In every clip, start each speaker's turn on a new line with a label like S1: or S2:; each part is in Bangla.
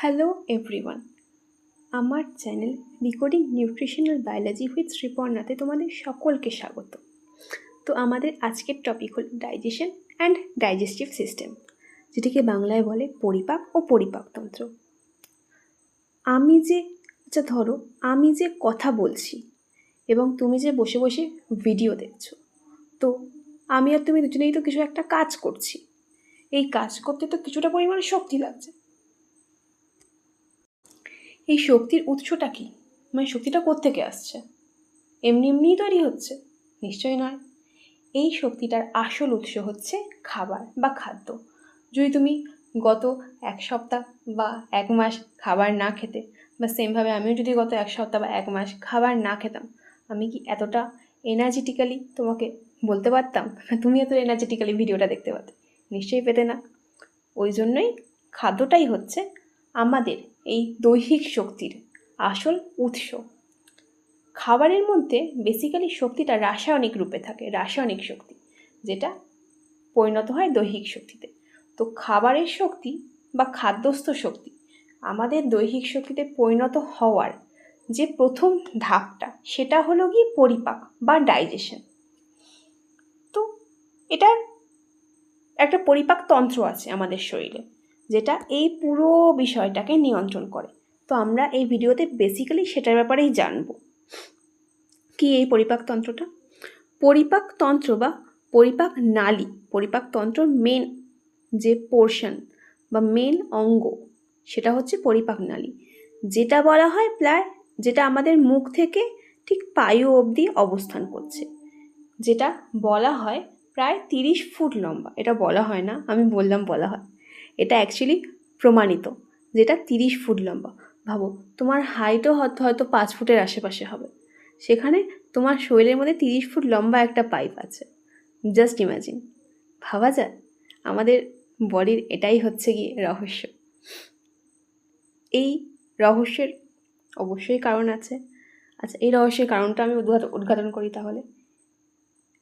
S1: হ্যালো এভরিওয়ান, আমার channel decoding nutritional biology with শ্রীপর্ণাতে তোমাদের সকলকে স্বাগত। তো আমাদের আজকের টপিক হল ডাইজেশন অ্যান্ড ডাইজেস্টিভ সিস্টেম, যেটিকে বাংলায় বলে পরিপাক ও পরিপাকতন্ত্র। আমি যে কথা বলছি এবং তুমি যে বসে বসে ভিডিও দেখছো, তো আমি আর তুমি দুজনেই তো কিছু একটা কাজ করছি। এই কাজ করতে তো কিছুটা পরিমাণে শক্তি লাগছে। এই শক্তির উৎসটা কি? মানে শক্তিটা কোত্থেকে আসছে? এমনিই তৈরি হচ্ছে? নিশ্চয়ই নয়। এই শক্তিটার আসল উৎস হচ্ছে খাবার বা খাদ্য। যদি তুমি গত এক সপ্তাহ বা এক মাস খাবার না খেতে, বা সেমভাবে আমিও যদি গত এক সপ্তাহ বা এক মাস খাবার না খেতাম, আমি কি এতটা এনার্জেটিক্যালি তোমাকে বলতে পারতাম? তুমি এত এনার্জেটিক্যালি ভিডিওটা দেখতে পারতে? নিশ্চয়ই পেতে না। ওই জন্যই খাদ্যটাই হচ্ছে আমাদের এই দৈহিক শক্তির আসল উৎস। খাবারের মধ্যে বেসিক্যালি শক্তিটা রাসায়নিক রূপে থাকে, রাসায়নিক শক্তি, যেটা পরিণত হয় দৈহিক শক্তিতে। তো খাবারের শক্তি বা খাদ্যস্থ শক্তি আমাদের দৈহিক শক্তিতে পরিণত হওয়ার যে প্রথম ধাপটা, সেটা হলো কি পরিপাক বা ডাইজেশন। তো এটার একটা পরিপাক তন্ত্র আছে আমাদের শরীরে, যেটা এই পুরো বিষয়টাকে নিয়ন্ত্রণ করে। তো আমরা এই ভিডিওতে বেসিক্যালি সেটার ব্যাপারেই জানবো। কি এই পরিপাকতন্ত্রটা? পরিপাকতন্ত্র বা পরিপাক নালী, পরিপাকতন্ত্রর মেন যে পোর্শন বা মেন অঙ্গ, সেটা হচ্ছে পরিপাক নালী, যেটা বলা হয় যেটা আমাদের মুখ থেকে ঠিক পায়ু অবধি অবস্থান করছে, যেটা বলা হয় প্রায় 30 ফুট লম্বা। এটা বলা হয় না, আমি বললাম বলা হয়। এটা অ্যাকচুয়ালি প্রমাণিত, যেটা 30 ফুট লম্বা। ভাবো, তোমার হাইটও হয়তো 5 ফুটের আশেপাশে হবে, সেখানে তোমার শরীরের মধ্যে 30 ফুট লম্বা একটা পাইপ আছে। জাস্ট ইমাজিন, ভাবা যায়? আমাদের বডির এটাই হচ্ছে গিয়ে রহস্য। এই রহস্যের অবশ্যই কারণ আছে। আচ্ছা, এই রহস্যের কারণটা আমি উদ্ঘাটন করি তাহলে।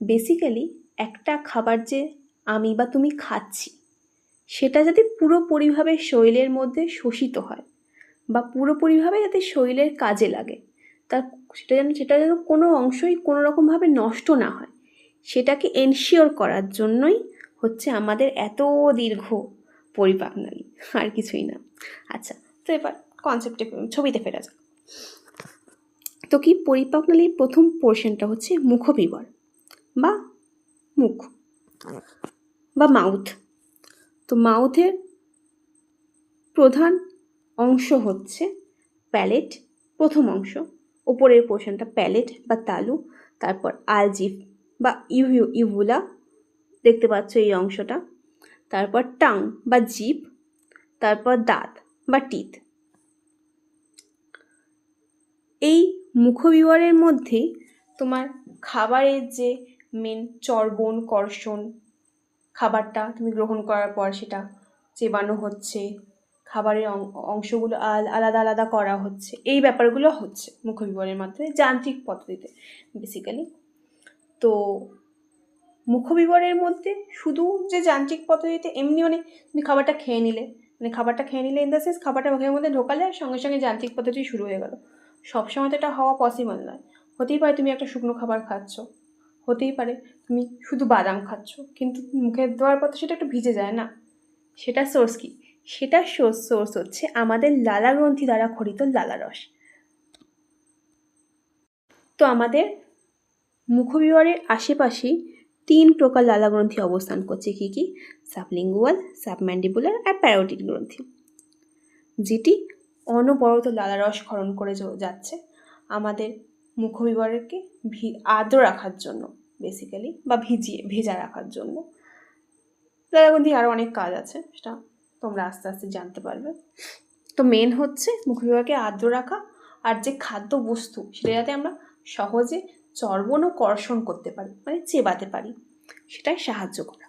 S1: বেসিক্যালি একটা খাবার যে আমি বা তুমি খাচ্ছি, সেটা যাতে পুরোপুরিভাবে শরীরের মধ্যে শোষিত হয় বা পুরোপুরিভাবে যাতে শরীরের কাজে লাগে, সেটা যেন কোনো অংশই কোনো রকমভাবে নষ্ট না হয়, সেটাকে এনশিওর করার জন্যই হচ্ছে আমাদের এত দীর্ঘ পরিপাক নালী, আর কিছুই না। আচ্ছা, তো এবার ছবিতে ফেরা যাক। তো কি পরিপাক নালীর প্রথম পোর্শনটা হচ্ছে মুখবিবর বা মুখ বা মাউথ। তো মাউথের প্রধান অংশ হচ্ছে প্যালেট, প্রথম অংশ, ওপরের পোর্শনটা প্যালেট বা তালু, তারপর আলজিভ বা ইউভুলা, দেখতে পাচ্ছ এই অংশটা, তারপর টাং বা জিভ, তারপর দাঁত বা টিথ। এই মুখবিবরের মধ্যেই তোমার খাবারের যে মেন চর্বণ, কর্ষণ, খাবারটা তুমি গ্রহণ করার পর সেটা চেবানো হচ্ছে, খাবারের অংশগুলো আলাদা আলাদা করা হচ্ছে, এই ব্যাপারগুলো হচ্ছে মুখবিবরের মাধ্যমে যান্ত্রিক পদ্ধতিতে বেসিক্যালি। তো মুখবিবরের মধ্যে শুধু যে যান্ত্রিক পদ্ধতিতে এমনি তুমি খাবারটা খেয়ে নিলে ইন দ্য সেন্স খাবারটা মুখের মধ্যে ঢোকালে আর সঙ্গে সঙ্গে যান্ত্রিক পদ্ধতি শুরু হয়ে গেল, সবসময় তো এটা হওয়া পসিবল নয়। হতেই পারে তুমি একটা শুকনো খাবার খাচ্ছ, হতেই পারে তুমি শুধু বাদাম খাচ্ছ, কিন্তু মুখে দেওয়ার পর তো সেটা একটু ভিজে যায় না। সেটা সোর্স কি? সেটার সোর্স হচ্ছে আমাদের লালা গ্রন্থি দ্বারা খরিত লালারস। তো আমাদের মুখবিবরের আশেপাশেই 3 প্রকার লালা গ্রন্থি অবস্থান করছে। কি কি? সাবলিঙ্গুয়াল, সাবম্যান্ডিবুলার আর প্যারোটিড গ্রন্থি, যেটি অনবরত লালারস ক্ষরণ করে যাচ্ছে আমাদের মুখবিবরকে আর্দ্র রাখার জন্য বেসিক্যালি, বা ভেজা রাখার জন্য। লালাগ্রন্থি আরও অনেক কাজ আছে, সেটা তোমরা আস্তে আস্তে জানতে পারবে। তো মেন হচ্ছে মুখবিবরকে আর্দ্র রাখা, আর যে খাদ্য বস্তু সেটা যাতে আমরা সহজে চর্বণ ও কর্ষণ করতে পারি, মানে চেবাতে পারি, সেটাই সাহায্য করা।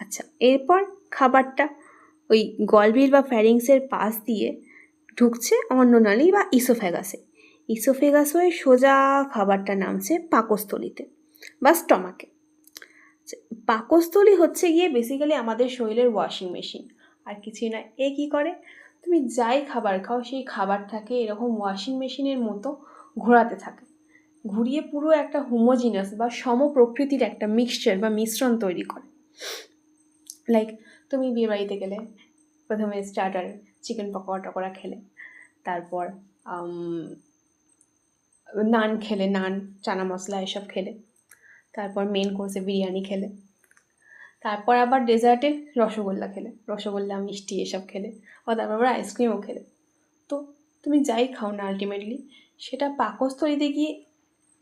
S1: আচ্ছা, এরপর খাবারটা ওই গলবিল বা ফ্যারিংসের পাশ দিয়ে ঢুকছে অন্ননালী বা ইসোফেগাস হয়ে সোজা খাবারটা নামছে পাকস্থলীতে বা স্টমাকে। পাকস্থলী হচ্ছে গিয়ে বেসিক্যালি আমাদের শরীরের ওয়াশিং মেশিন, আর কিছুই না। এ কী করে? তুমি যাই খাবার খাও সেই খাবারটাকে এরকম ওয়াশিং মেশিনের মতো ঘোরাতে থাকে, ঘুরিয়ে পুরো একটা হোমোজিনাস বা সম প্রকৃতির একটা মিক্সচার বা মিশ্রণ তৈরি করে। লাইক তুমি বিয়ে বাড়িতে গেলে, প্রথমে স্টার্টার চিকেন পকোড়া টকোড়া খেলে, তারপর নান খেলে, নান চানা মশলা এসব খেলে, তারপর মেন কোর্সে বিরিয়ানি খেলে, তারপর আবার ডেজার্টে রসগোল্লা খেলে, রসগোল্লা মিষ্টি এসব খেলে, ও তারপর আবার আইসক্রিমও খেলে। তো তুমি যাই খাও না আলটিমেটলি সেটা পাকস্থলীতে গিয়ে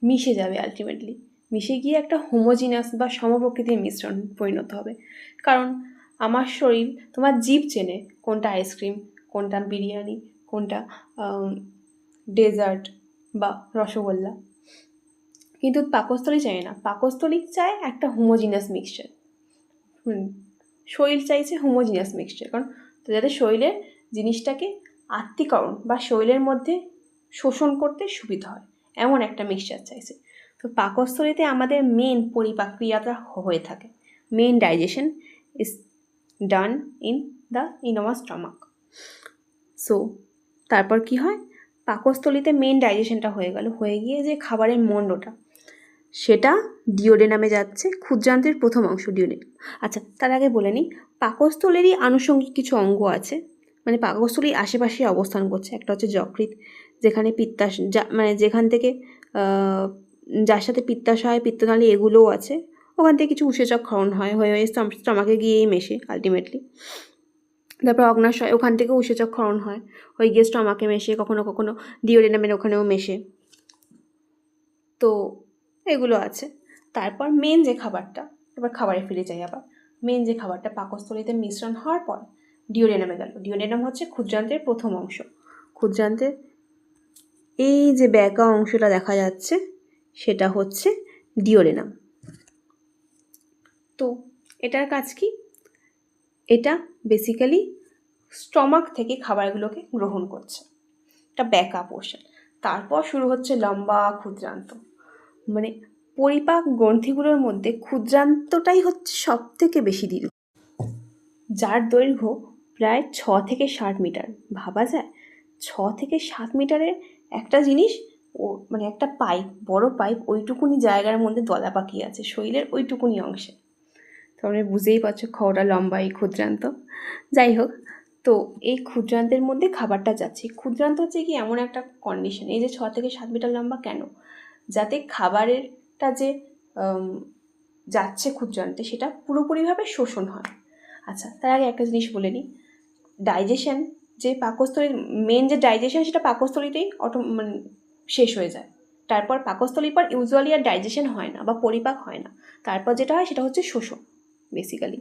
S1: মিশে যাবে, আলটিমেটলি মিশে গিয়ে একটা হোমোজিনাস বা সমপ্রকৃতির মিশ্রণ পরিণত হবে। কারণ আমার শরীর, তোমার জিভ চেনে কোনটা আইসক্রিম, কোনটা বিরিয়ানি, কোনটা ডেজার্ট বা রসগোল্লা, কিন্তু পাকস্থলী চায় না। পাকস্থলী চায় একটা হোমোজিনাস মিক্সচার। শরীর চাইছে হোমোজিনাস মিক্সচার, কারণ তো যাতে শরীরের জিনিসটাকে আত্তীকরণ বা শরীরের মধ্যে শোষণ করতে সুবিধা হয় এমন একটা মিক্সচার চাইছে। তো পাকস্থলীতে আমাদের মেন পরিপাক ক্রিয়াটা হয়ে থাকে, main digestion is done in our stomach. So তারপর কি হয়, পাকস্থলীতে মেন ডাইজেশনটা হয়ে গিয়ে যে খাবারের মণ্ডটা সেটা ডিওডেনামে যাচ্ছে, ক্ষুদ্রান্তের প্রথম অংশ ডিওডেনাম। আচ্ছা, তার আগে বলে নিই, পাকস্থলীরই আনুষঙ্গিক কিছু অঙ্গ আছে, মানে পাকস্থলীর আশেপাশে অবস্থান করছে। একটা হচ্ছে যকৃৎ, যেখানে মানে যেখান থেকে যার সাথে পিত্তাশয় পিত্তনালী এগুলোও আছে, ওখান থেকে কিছু উৎসেচক ক্ষরণ হয়, হয়ে স্টমাকে গিয়েই মেশে আলটিমেটলি। তারপর অগ্নাশয়, ওখান থেকেও উৎসেচক ক্ষরণ হয়, হয়ে গিয়ে স্টমাকে মেশে, কখনো কখনো ডিওডেনামের ওখানেও মেশে। তো এগুলো আছে। তারপর মেন যে খাবারটা, এবার খাবারে ফিরে যাই আবার, মেন যে খাবারটা পাকস্থলীতে মিশ্রণ হওয়ার পর ডিওডেনামে গেল। ডিওডেনাম হচ্ছে ক্ষুদ্রান্তের প্রথম অংশ। ক্ষুদ্রান্তের এই যে ব্যাকা অংশটা দেখা যাচ্ছে সেটা হচ্ছে ডিওডেনাম। তো এটার কাজ কি? এটা বেসিক্যালি স্টমাক থেকে খাবারগুলোকে গ্রহণ করছে, এটা ব্যাকা পোর্শন। তারপর শুরু হচ্ছে লম্বা ক্ষুদ্রান্ত, মানে পরিপাক গ্রন্থিগুলোর মধ্যে ক্ষুদ্রান্তটাই হচ্ছে সব থেকে বেশি দীর্ঘ, যার দৈর্ঘ্য প্রায় 6 থেকে 7 মিটার। ভাবা যায় 6 থেকে 7 মিটারের একটা জিনিস, ও মানে একটা পাইপ, বড় পাইপ, ওইটুকুনি জায়গার মধ্যে দলা পাকিয়ে আছে শরীরের ওইটুকুনি অংশে। তোমরা বুঝতেই পারছো কতটা লম্বা এই ক্ষুদ্রান্ত। যাই হোক, তো এই ক্ষুদ্রান্তের মধ্যে খাবারটা যাচ্ছে। ক্ষুদ্রান্ত হচ্ছে কি এমন একটা কন্ডিশন, এই যে 6 থেকে 7 মিটার লম্বা কেন, যাতে খাবারেরটা যে যাচ্ছে ক্ষুদ্রান্তে সেটা পুরোপুরিভাবে শোষণ হয়। আচ্ছা, তার আগে একটা জিনিস বলে নিই, ডাইজেশন যে পাকস্থলীর মেন যে ডাইজেশন সেটা পাকস্থলীতেই মানে শেষ হয়ে যায়। তারপর পাকস্থলীর পর ইউজুয়ালি আর ডাইজেশন হয় না বা পরিপাক হয় না, তারপর যেটা হয় সেটা হচ্ছে শোষণ বেসিক্যালি।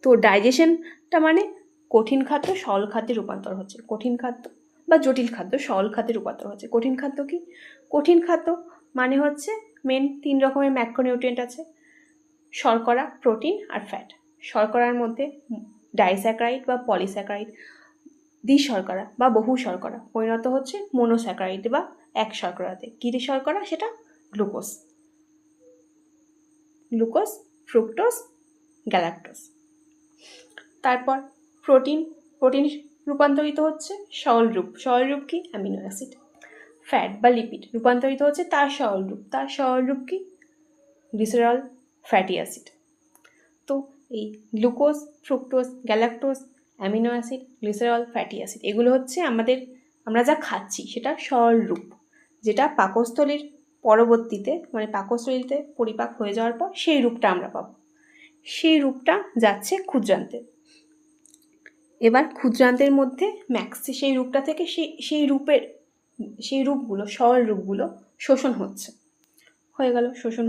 S1: তো ডাইজেশনটা মানে কঠিন খাদ্য সরল খাদ্যে রূপান্তর হচ্ছে, কঠিন খাদ্য বা জটিল খাদ্য সরল খাদ্যে রূপান্তর হচ্ছে। কঠিন খাদ্য কি? কঠিন খাদ্য মানে হচ্ছে মেন 3 রকমের ম্যাক্রোনিউট্রিয়েন্ট আছে, শর্করা, প্রোটিন আর ফ্যাট। শর্করার মধ্যে ডাইস্যাকারাইড বা পলিস্যাকারাইড, দ্বিশর্করা বা বহু শর্করা পরিণত হচ্ছে মনোস্যাকারাইড বা এক শর্করাতে। কী শর্করা? সেটা গ্লুকোজ, ফ্রুক্টোজ, গ্যালাক্টোজ। তারপর প্রোটিন রূপান্তরিত হচ্ছে সরল রূপ কি? Amino acid. ফ্যাট বা লিপিড রূপান্তরিত হচ্ছে তার সরল রূপ কি? Glycerol, fatty acid. তো এই glucose, fructose, galactose, amino acid, glycerol, fatty acid এগুলো হচ্ছে আমরা যা খাচ্ছি সেটা সরল রূপ, যেটা পাকস্থলীর পরবর্তীতে মানে পাকস্থলীতে পরিপাক হয়ে যাওয়ার পর সেই রূপটা আমরা পাবো। সেই রূপটা যাচ্ছে ক্ষুদ্রান্তে। এবার ক্ষুদ্রান্তের মধ্যে সেই রূপটা থেকে সেই রূপগুলো, সরল রূপগুলো শোষণ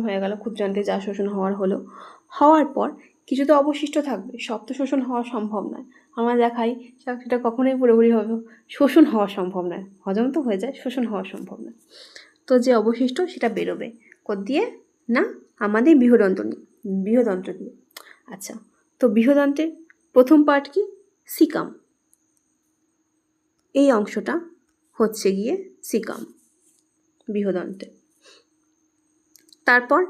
S1: হয়ে গেল ক্ষুদ্রান্তে যা শোষণ হওয়ার পর কিছু তো অবশিষ্ট থাকবে, সব তো শোষণ হওয়া সম্ভব নয়। আমরা দেখাই সেটা কখনোই পুরোপুরি শোষণ হওয়া সম্ভব নয়, হজম তো হয়ে যায়, শোষণ হওয়া সম্ভব নয়। তো যে অবশিষ্ট সেটা বেরোবে দিয়ে না আমাদের বৃহদন্ত্র দিয়ে। আচ্ছা, তো বৃহদন্ত্রের প্রথম পার্ট কি? সিকাম। এই অংশটা হচ্ছে গিয়ে সিকাম বৃহদন্ত্রে। তারপর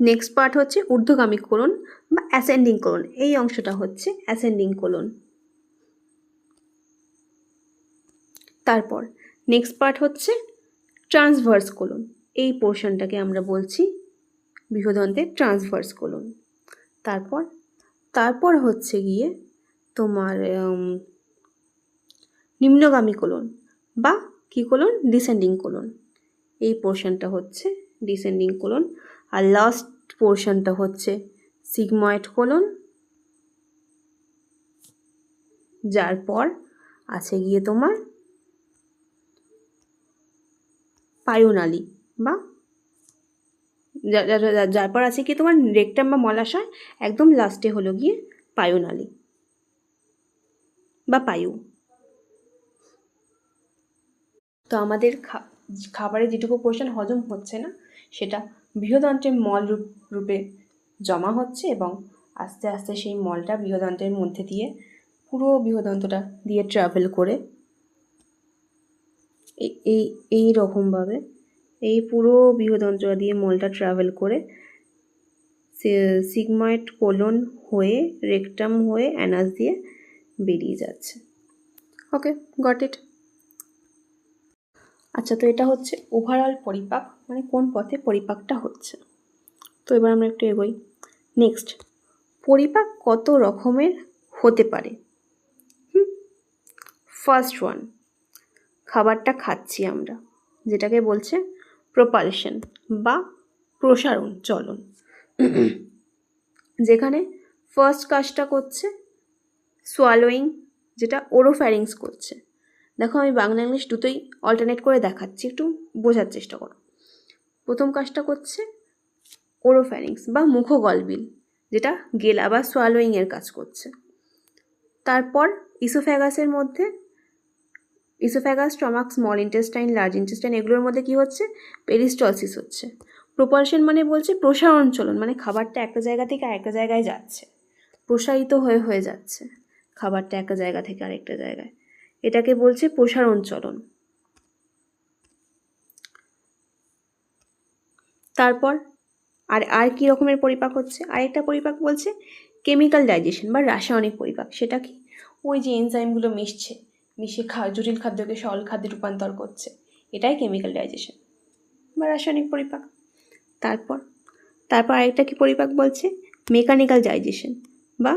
S1: নেক্সট পার্ট হচ্ছে ঊর্ধ্বগামী কোলন বা অ্যাসেন্ডিং কোলন। এই অংশটা হচ্ছে অ্যাসেন্ডিং কোলন। তারপর নেক্সট পার্ট হচ্ছে ট্রান্সভার্স কোলন। এই পোর্শনটাকে আমরা বলছি বৃহদন্তের ট্রান্সভার্স কোলন। তারপর হচ্ছে গিয়ে তোমার নিম্নগামী কোলন বা কী কোলন, ডিসেন্ডিং কোলন। এই পোর্শনটা হচ্ছে ডিসেন্ডিং কোলন। আর লাস্ট পোর্শনটা হচ্ছে সিগময়েড কোলন, যার পর আছে গিয়ে তোমার পায়ুনালী বা যার পর আছে কি তোমার রেকটাম বা মলাশয়, একদম লাস্টে হলো গিয়ে পায়ুনালী বা পায়ু। তো আমাদের খাবারের যেটুকু পোর্শন হজম হচ্ছে না সেটা বৃহদন্ত্রের মল রূপে জমা হচ্ছে এবং আস্তে আস্তে সেই মলটা বৃহদন্ত্রের মধ্যে দিয়ে পুরো বৃহদন্তটা দিয়ে ট্রাভেল করে এই রকমভাবে এই পুরো বৃহদন্ত্র দিয়ে মলটা ট্রাভেল করে সিগময়েড কোলন হয়ে রেকটাম হয়ে অ্যানাস দিয়ে বেরিয়ে যাচ্ছে। ওকে, গট ইট। আচ্ছা, তো এটা হচ্ছে ওভারঅল পরিপাক, মানে কোন পথে পরিপাকটা হচ্ছে। তো এবার আমরা একটু এগোই। নেক্সট, পরিপাক কত রকমের হতে পারে? ফার্স্ট ওয়ান, খাবারটা খাচ্ছি আমরা, যেটাকে বলছে প্রপালশন বা প্রসারণ চলন, যেখানে ফার্স্ট কাজটা করছে সোয়ালোয়িং, যেটা ওরোফ্যারিংস করছে। দেখো আমি বাংলা ইংলিশ দুটোই অল্টারনেট করে দেখাচ্ছি, একটু বোঝার চেষ্টা করো। প্রথম কাজটা করছে ওরোফ্যারিংস বা মুখগলবিল, যেটা গেলা বা সোয়ালোয়িংয়ের কাজ করছে। তারপর ইসোফ্যাগাসের মধ্যে oesophagus, stomach, small intestine, large intestine, এগুলোর মধ্যে কী হচ্ছে? পেরিস্টলসিস হচ্ছে। প্রপালশন মানে বলছে প্রসারণ চলন, মানে খাবারটা একটা জায়গা থেকে আরেকটা জায়গায় যাচ্ছে, প্রসারিত হয়ে যাচ্ছে খাবারটা একটা জায়গা থেকে আরেকটা জায়গায়, এটাকে বলছে প্রসারণ চলন। তারপর আর কি রকমের পরিপাক হচ্ছে? আরেকটা পরিপাক বলছে কেমিক্যাল ডাইজেশন বা রাসায়নিক পরিপাক। সেটা কি? ওই যে এনজাইমগুলো মিশে জটিল খাদ্যকে সরল খাদ্যে রূপান্তর করছে, এটাই কেমিক্যাল ডাইজেশন বা রাসায়নিক পরিপাক। তারপর আরেকটা কি পরিপাক বলছে? মেকানিক্যাল ডাইজেশন বা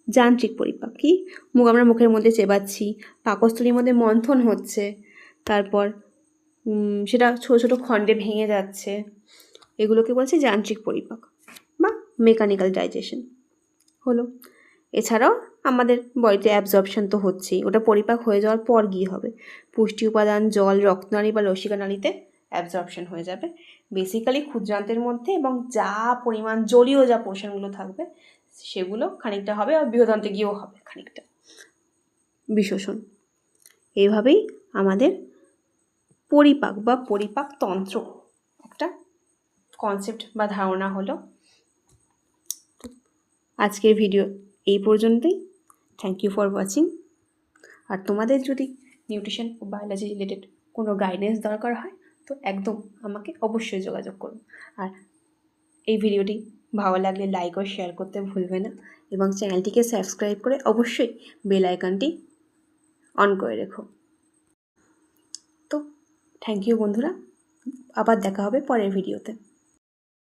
S1: যান্ত্রিক পরিপাক। কি? আমরা মুখের মধ্যে চেবাচ্ছি, পাকস্থলীর মধ্যে মন্থন হচ্ছে, তারপর সেটা ছোটো ছোটো খণ্ডে ভেঙে যাচ্ছে, এগুলোকে বলছে যান্ত্রিক পরিপাক বা মেকানিক্যাল ডাইজেশন হলো। এছাড়াও আমাদের বডিতে অ্যাবজর্পশন তো হচ্ছেই, ওটা পরিপাক হয়ে যাওয়ার পর গিয়ে হবে পুষ্টি উপাদান, জল, রক্তনালী বা লসিকা নালীতে অ্যাবজর্পশন হয়ে যাবে বেসিক্যালি ক্ষুদ্রান্তের মধ্যে, এবং যা পরিমাণ জলীয় যা পোর্শনগুলো থাকবে সেগুলো খানিকটা হবে, আর বৃহদন্তে গিয়েও হবে খানিকটা বিশোষণ। এইভাবেই আমাদের পরিপাক বা পরিপাকতন্ত্র একটা কনসেপ্ট বা ধারণা হলো। আজকের ভিডিও এই পর্যন্তই। Thank you for watching. আর তোমাদের যদি নিউট্রিশন ও বায়োলজি রিলেটেড কোনো গাইডেন্স দরকার হয় তো একদম আমাকে অবশ্যই যোগাযোগ করুন। আর এই ভিডিওটি ভালো লাগলে লাইক ও শেয়ার করতে ভুলবে না, এবং চ্যানেলটিকে সাবস্ক্রাইব করে অবশ্যই বেল আইকনটি অন করে রেখো। তো থ্যাংক ইউ বন্ধুরা, আবার দেখা হবে পরের ভিডিওতে।